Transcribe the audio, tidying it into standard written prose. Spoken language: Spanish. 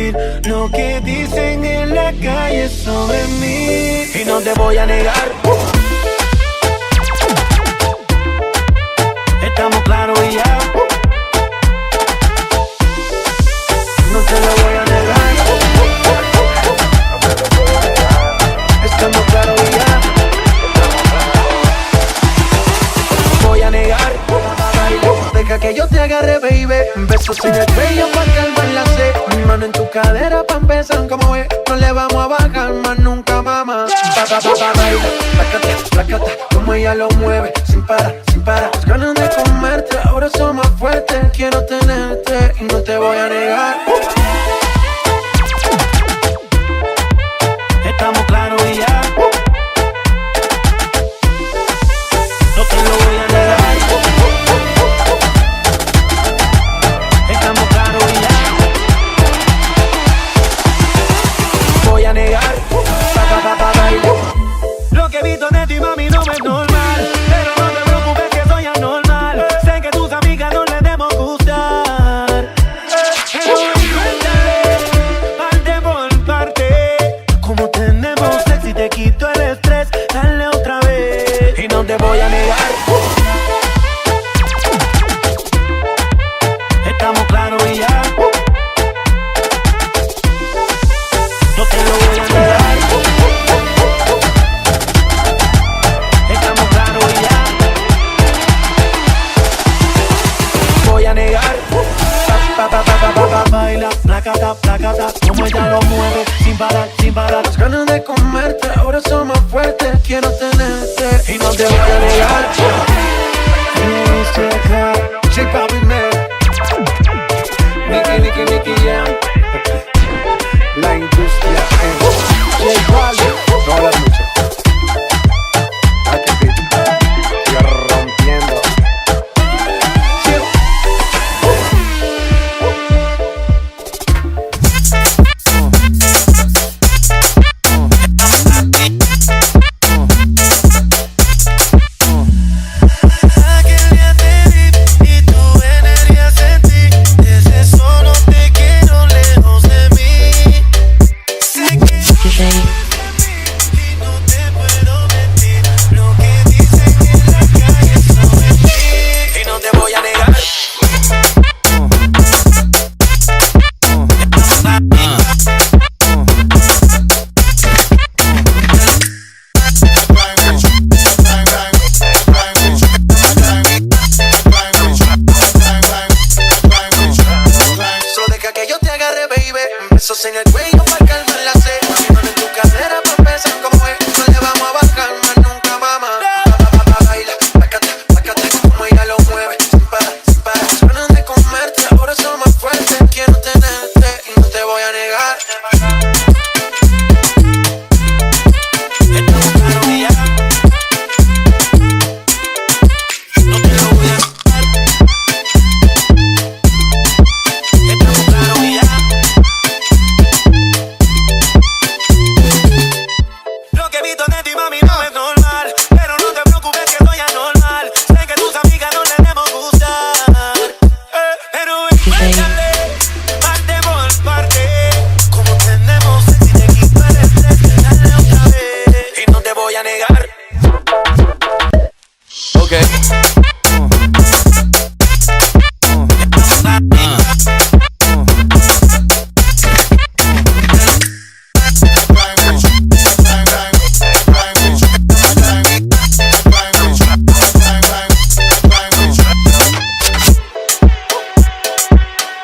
mentir lo que dicen en la calle sobre mí. Y no te voy a negar, estamos claros y ya. No te lo voy a negar, estamos claros y ya. Voy a negar, deja que yo te agarre, baby. Besos en el cuello pa' calmar la sed. Mi mano en tu cadera pa' empezar, como ves. No le vamos a bajar más nunca, mamá. Baila, placata, placata, como ella lo mueve, sin parar, sin parar. Las ganas de comerte, ahora son más fuertes. Quiero tenerte y no te voy a negar. Estamos claros y ya. No te lo voy a negar. Estamos claros y ya. Voy a negar. Lo que he visto de ti, mami, no es normal. Pero no te preocupes que soy anormal. Sé que tus amigas no les debemos gustar. Pero invéntale, parte por parte. Como tenemos sexy, te quito el estrés. Dale otra vez. Y no te voy a negar. Estamos claros y ya. No te lo voy a negar. Estamos claros y ya. Voy a negar. Baila, placata, placata, como ella lo mueve, sin parar, sin parar. Las ganas de comerte ahora son más fuertes. Quiero tenerte y no te voy a negar. J Balvin, man. Nicky Jam. La industria en J Balvin. No hablas mucho. Sigue rompiendo. Besos en el cuello pa' calmar la sed. Mi mano en tu cadera pa' empezar, como es. No le vamos a bajar más nunca, mamá. Baila, placata, placata, como ella lo mueve, sin parar, sin parar. Las ganas de comerte ahora son más fuertes. Quiero tenerte y no te voy a negar. Estamos claros y ya. No te lo voy a negar. Estamos claros y ya. Mami, no es normal, pero no te preocupes que soy anormal. Sé que tus amigas no les debemos gustar. Pero invéntale, parte por parte. Como tenemos sexy, te quito el estrés. Dale otra vez y no te voy a negar.